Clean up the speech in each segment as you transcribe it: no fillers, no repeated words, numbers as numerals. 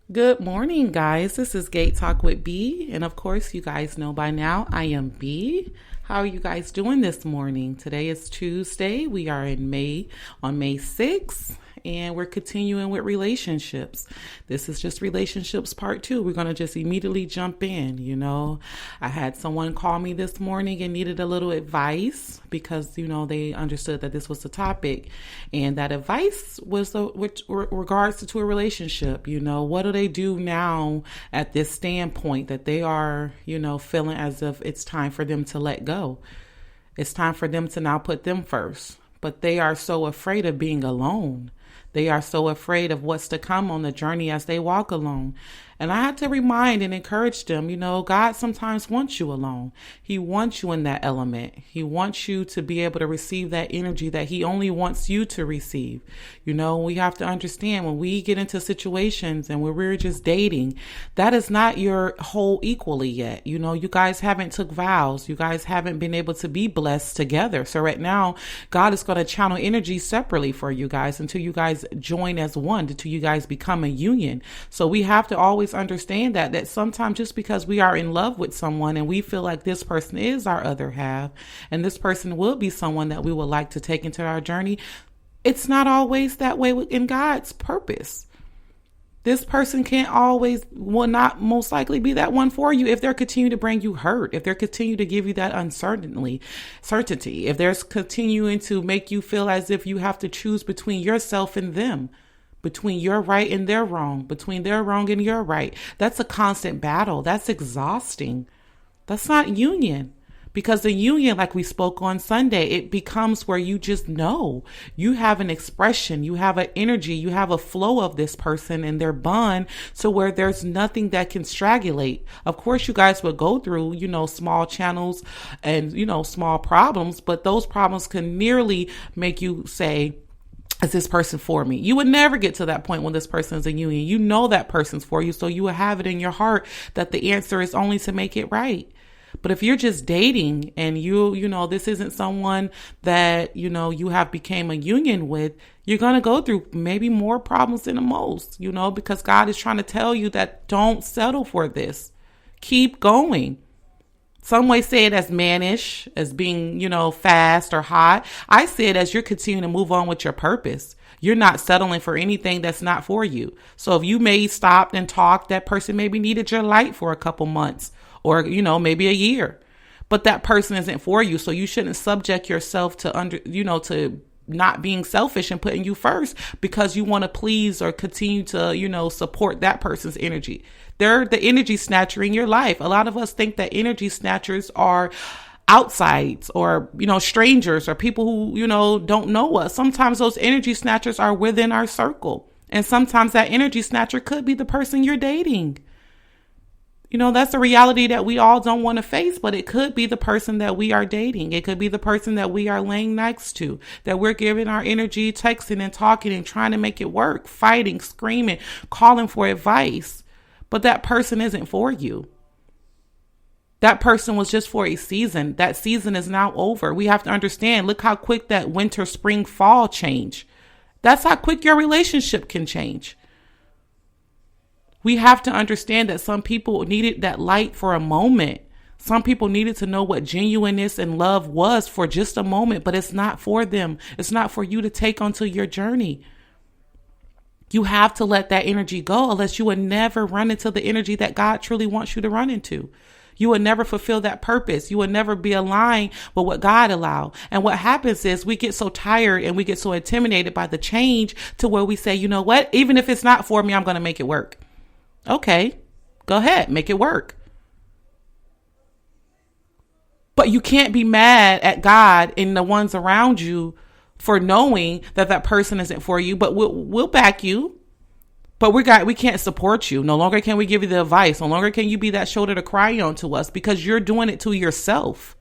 Good morning, guys. This is Gate Talk with B. And of course, you guys know by now I am B. How are you guys doing this morning? Today is Tuesday. We are in May, on May 6th, and we're continuing with relationships. This is just relationships part 2. We're going to just immediately jump in. I had someone call me this morning and needed a little advice because, they understood that this was the topic. And that advice was with regards to a relationship. What do they do now at this standpoint that they are, feeling as if it's time for them to let go? It's time for them to now put them first. But they are so afraid of being alone. They are so afraid of what's to come on the journey as they walk alone. And I had to remind and encourage them, God sometimes wants you alone. He wants you in that element. He wants you to be able to receive that energy that he only wants you to receive. We have to understand when we get into situations and when we're just dating, that is not your whole equally yet. You guys haven't took vows. You guys haven't been able to be blessed together. So right now, God is going to channel energy separately for you guys until you guys join as one, until you guys become a union. So we have to always understand that sometimes just because we are in love with someone and we feel like this person is our other half and this person will be someone that we would like to take into our journey, it's not always that way in God's purpose. This person will not most likely be that one for you if they're continue to bring you hurt, if they're continue to give you that certainty, if they're continuing to make you feel as if you have to choose between yourself and them, between your right and their wrong, between their wrong and your right. That's a constant battle. That's exhausting. That's not union. Because the union, like we spoke on Sunday, it becomes where you just know. You have an expression, you have an energy, you have a flow of this person and their bond to where there's nothing that can strangulate. Of course, you guys will go through, small channels and, small problems, but those problems can nearly make you say, is this person for me? You would never get to that point when this person is in union. You know that person's for you, so you will have it in your heart that the answer is only to make it right. But if you're just dating and this isn't someone that, you have became a union with, you're going to go through maybe more problems than the most, because God is trying to tell you that don't settle for this. Keep going. Some way say it as mannish, as being, fast or hot. I say it as you're continuing to move on with your purpose. You're not settling for anything that's not for you. So if you may stop and talk, that person maybe needed your light for a couple months or, maybe a year. But that person isn't for you. So you shouldn't subject yourself to to not being selfish and putting you first because you want to please or continue to, support that person's energy. They're the energy snatcher in your life. A lot of us think that energy snatchers are outsides or, strangers or people who, don't know us. Sometimes those energy snatchers are within our circle. And sometimes that energy snatcher could be the person you're dating. That's a reality that we all don't want to face, but it could be the person that we are dating. It could be the person that we are laying next to, that we're giving our energy, texting and talking and trying to make it work, fighting, screaming, calling for advice. But that person isn't for you. That person was just for a season. That season is now over. We have to understand, look how quick that winter, spring, fall change. That's how quick your relationship can change. We have to understand that some people needed that light for a moment. Some people needed to know what genuineness and love was for just a moment, but it's not for them. It's not for you to take onto your journey. You have to let that energy go, unless you would never run into the energy that God truly wants you to run into. You would never fulfill that purpose. You would never be aligned with what God allowed. And what happens is we get so tired and we get so intimidated by the change to where we say, you know what, even if it's not for me, I'm going to make it work. Okay, go ahead, make it work. But you can't be mad at God and the ones around you for knowing that that person isn't for you, but we'll back you. But we can't support you. No longer can we give you the advice. No longer can you be that shoulder to cry on to us because you're doing it to yourself.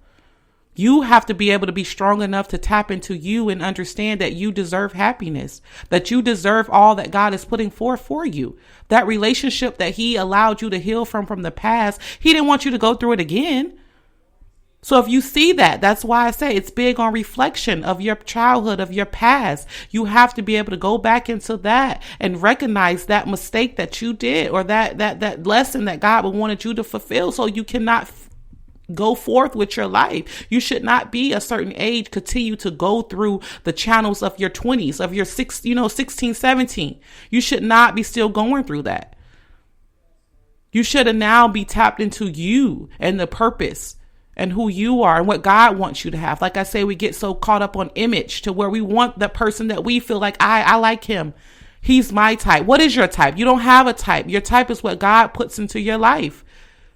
You have to be able to be strong enough to tap into you and understand that you deserve happiness, that you deserve all that God is putting forth for you. That relationship that he allowed you to heal from the past, he didn't want you to go through it again. So if you see that, that's why I say it's big on reflection of your childhood, of your past. You have to be able to go back into that and recognize that mistake that you did, or that lesson that God wanted you to fulfill, so you cannot go forth with your life. You should not be a certain age, continue to go through the channels of your 20s, of your 16, 17. You should not be still going through that. You should have now be tapped into you and the purpose and who you are and what God wants you to have. Like I say, we get so caught up on image to where we want the person that we feel like, I like him. He's my type. What is your type? You don't have a type. Your type is what God puts into your life.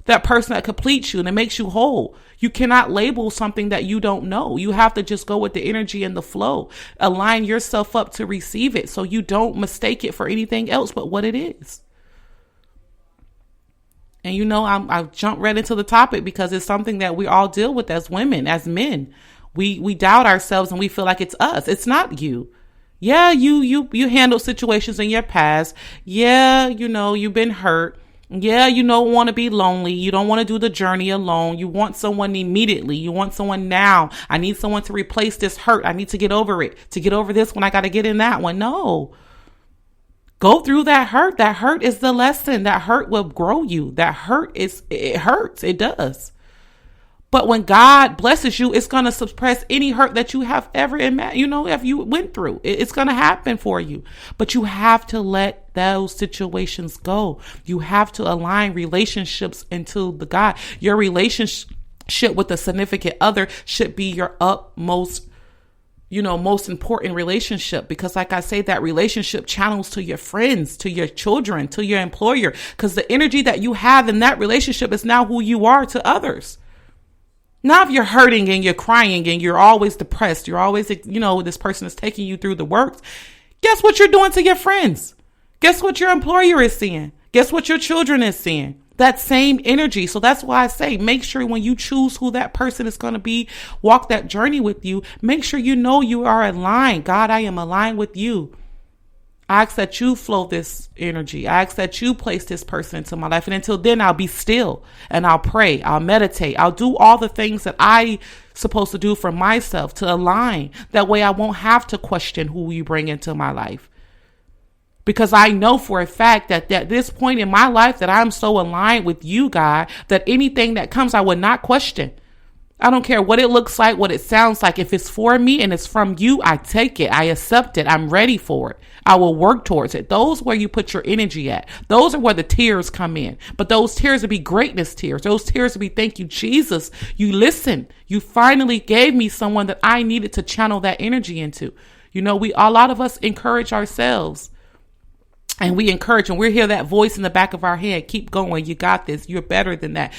That person that completes you and it makes you whole. You cannot label something that you don't know. You have to just go with the energy and the flow. Align yourself up to receive it so you don't mistake it for anything else but what it is. And I jumped right into the topic because it's something that we all deal with as women, as men. We doubt ourselves and we feel like it's us. It's not you. Yeah, you handled situations in your past. Yeah, you've been hurt. Yeah, you don't want to be lonely. You don't want to do the journey alone. You want someone immediately. You want someone now. I need someone to replace this hurt. I need to get over it. To get over this one, I got to get in that one. No. Go through that hurt. That hurt is the lesson. That hurt will grow you. That hurt it hurts. It does. But when God blesses you, it's going to suppress any hurt that you have ever imagined. If you went through, it's going to happen for you. But you have to let those situations go. You have to align relationships into the God. Your relationship with a significant other should be your utmost most important relationship, because like I say, that relationship channels to your friends, to your children, to your employer, because the energy that you have in that relationship is now who you are to others. Now, if you're hurting and you're crying and you're always depressed, you're always, this person is taking you through the works. Guess what you're doing to your friends? Guess what your employer is seeing? Guess what your children is seeing? That same energy. So that's why I say, make sure when you choose who that person is going to be, walk that journey with you, make sure you are aligned. God, I am aligned with you. I ask that you flow this energy. I ask that you place this person into my life. And until then, I'll be still and I'll pray. I'll meditate. I'll do all the things that I supposed to do for myself to align. That way I won't have to question who you bring into my life. Because I know for a fact that at this point in my life that I'm so aligned with you, God, that anything that comes, I would not question. I don't care what it looks like, what it sounds like. If it's for me and it's from you, I take it. I accept it. I'm ready for it. I will work towards it. Those where you put your energy at. Those are where the tears come in. But those tears will be greatness tears. Those tears will be, thank you, Jesus. You listened. You finally gave me someone that I needed to channel that energy into. A lot of us encourage ourselves. And we encourage, and we hear that voice in the back of our head, keep going, you got this, you're better than that.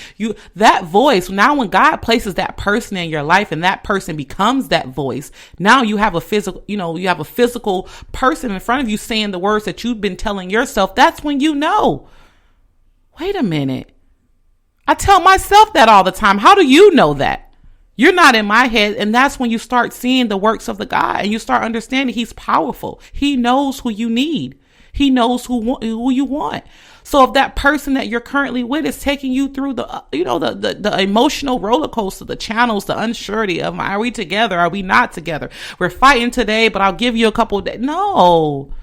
That voice, now when God places that person in your life and that person becomes that voice, now you have a physical person in front of you saying the words that you've been telling yourself. That's when wait a minute. I tell myself that all the time. How do you know that? You're not in my head. And that's when you start seeing the works of the God and you start understanding he's powerful. He knows who you need. He knows who you want. So if that person that you're currently with is taking you through the emotional roller coaster, the channels, the unsurety of, are we together? Are we not together? We're fighting today, but I'll give you a couple of days. No.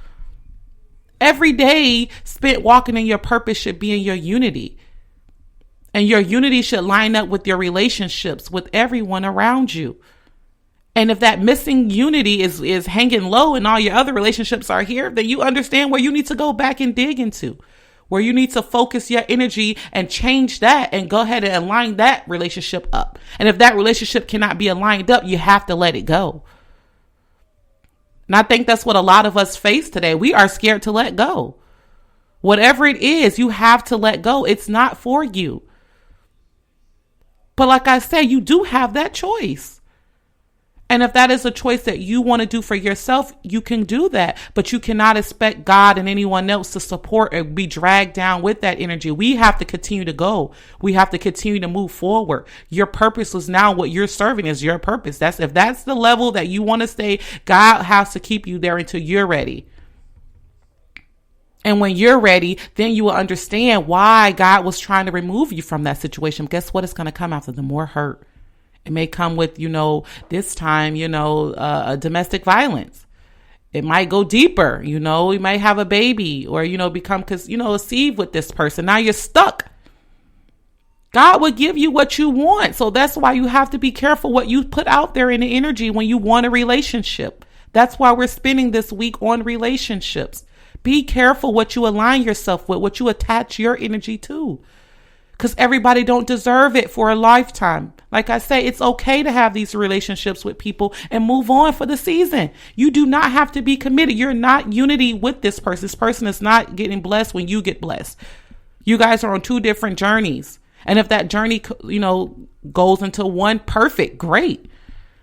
Every day spent walking in your purpose should be in your unity. And your unity should line up with your relationships with everyone around you. And if that missing unity is hanging low and all your other relationships are here, then you understand where you need to go back and dig into, where you need to focus your energy and change that and go ahead and align that relationship up. And if that relationship cannot be aligned up, you have to let it go. And I think that's what a lot of us face today. We are scared to let go. Whatever it is, you have to let go. It's not for you. But like I said, you do have that choice. And if that is a choice that you want to do for yourself, you can do that. But you cannot expect God and anyone else to support or be dragged down with that energy. We have to continue to go. We have to continue to move forward. Your purpose is now what you're serving is your purpose. If that's the level that you want to stay, God has to keep you there until you're ready. And when you're ready, then you will understand why God was trying to remove you from that situation. Guess what is going to come after? The more hurt. It may come with, this time, a domestic violence. It might go deeper, you might have a baby or, become, a seed with this person. Now you're stuck. God will give you what you want. So that's why you have to be careful what you put out there in the energy when you want a relationship. That's why we're spending this week on relationships. Be careful what you align yourself with, what you attach your energy to. Because everybody don't deserve it for a lifetime. Like I say, it's okay to have these relationships with people and move on for the season. You do not have to be committed. You're not unity with this person. This person is not getting blessed when you get blessed. You guys are on two different journeys. And if that journey, goes into one, perfect, great.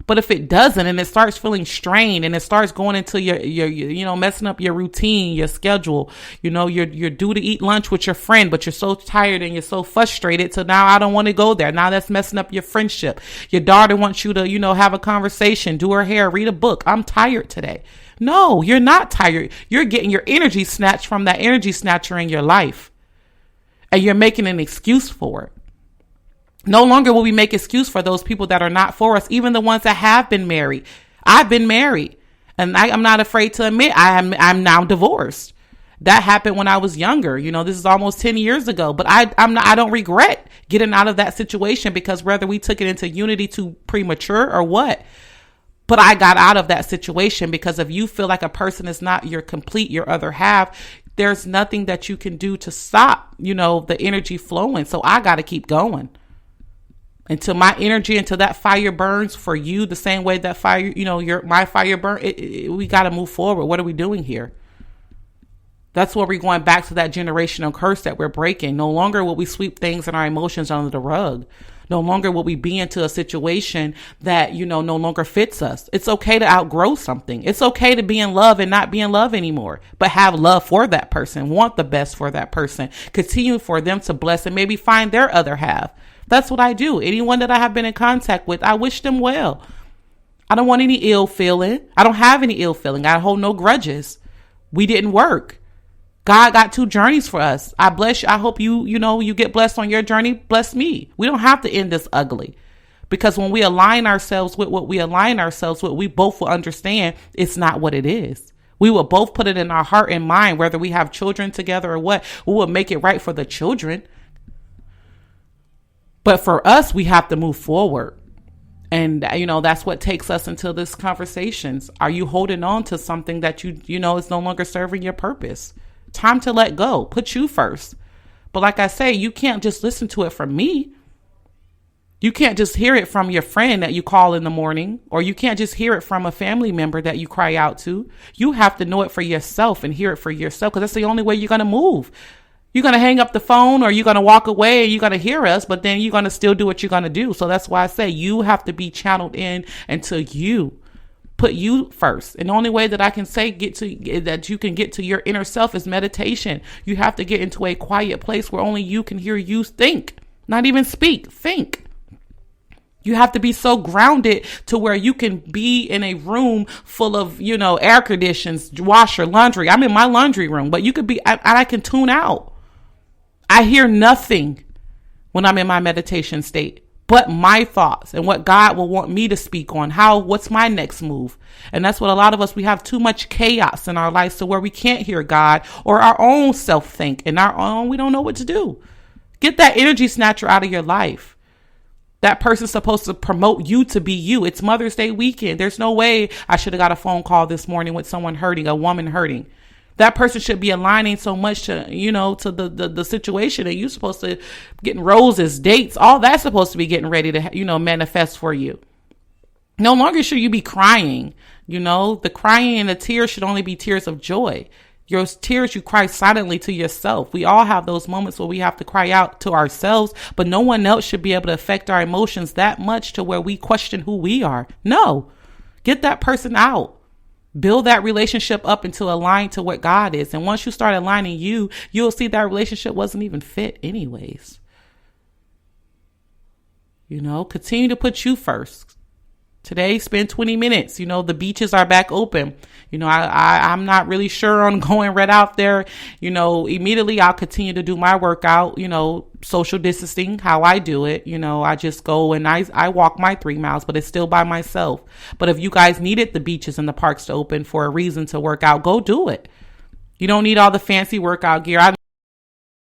But if it doesn't and it starts feeling strained and it starts going into your messing up your routine, your schedule, you're due to eat lunch with your friend, but you're so tired and you're so frustrated. So now I don't want to go there. Now that's messing up your friendship. Your daughter wants you to, have a conversation, do her hair, read a book. I'm tired today. No, you're not tired. You're getting your energy snatched from that energy snatcher in your life. And you're making an excuse for it. No longer will we make excuse for those people that are not for us, even the ones that have been married. I've been married, and I'm not afraid to admit I'm now divorced. That happened when I was younger. This is almost 10 years ago, but I don't regret getting out of that situation because whether we took it into unity too premature or what, but I got out of that situation because if you feel like a person is not your other half, there's nothing that you can do to stop, the energy flowing. So I got to keep going. Until my energy, until that fire burns for you the same way that fire, my fire burn, we got to move forward. What are we doing here? That's where we're going back to that generational curse that we're breaking. No longer will we sweep things and our emotions under the rug. No longer will we be into a situation that, no longer fits us. It's okay to outgrow something. It's okay to be in love and not be in love anymore, but have love for that person, want the best for that person, continue for them to bless and maybe find their other half. That's what I do. Anyone that I have been in contact with, I wish them well. I don't want any ill feeling. I don't have any ill feeling. I hold no grudges. We didn't work. God got two journeys for us. I bless you. I hope you get blessed on your journey. Bless me. We don't have to end this ugly. Because when we align ourselves with what we align ourselves with, we both will understand it's not what it is. We will both put it in our heart and mind, whether we have children together or what. We will make it right for the children. But for us, we have to move forward. And, that's what takes us into this conversations. Are you holding on to something that you know is no longer serving your purpose? Time to let go. Put you first. But like I say, you can't just listen to it from me. You can't just hear it from your friend that you call in the morning, or you can't just hear it from a family member that you cry out to. You have to know it for yourself and hear it for yourself, because that's the only way you're going to move. You're going to hang up the phone or you're going to walk away and you're going to hear us, but then you're going to still do what you're going to do. So that's why I say you have to be channeled in until you put you first. And the only way that I can say that you can get to your inner self is meditation. You have to get into a quiet place where only you can hear you think, not even speak, think. You have to be so grounded to where you can be in a room full of, air conditions, washer, laundry. I'm in my laundry room, but you could be, I can tune out. I hear nothing when I'm in my meditation state but my thoughts and what God will want me to speak on. What's my next move? And that's what a lot of us, we have too much chaos in our lives to where we can't hear God or our own self think, and we don't know what to do. Get that energy snatcher out of your life. That person's supposed to promote you to be you. It's Mother's Day weekend. There's no way I should have got a phone call this morning with someone hurting, a woman hurting. That person should be aligning so much to, to the situation, and you're supposed to getting roses, dates, all that's supposed to be getting ready to, manifest for you. No longer should you be crying. The crying and the tears should only be tears of joy. Your tears, you cry silently to yourself. We all have those moments where we have to cry out to ourselves, but no one else should be able to affect our emotions that much to where we question who we are. No, get that person out. Build that relationship up until aligned to what God is. And once you start aligning you'll see that relationship wasn't even fit anyways. Continue to put you first. Today, spend 20 minutes. You know, the beaches are back open. You know, I'm not really sure on going right out there. You know, immediately I'll continue to do my workout, you know, social distancing, how I do it. You know, I just go and I walk my 3 miles, but it's still by myself. But if you guys needed the beaches and the parks to open for a reason to work out, go do it. You don't need all the fancy workout gear.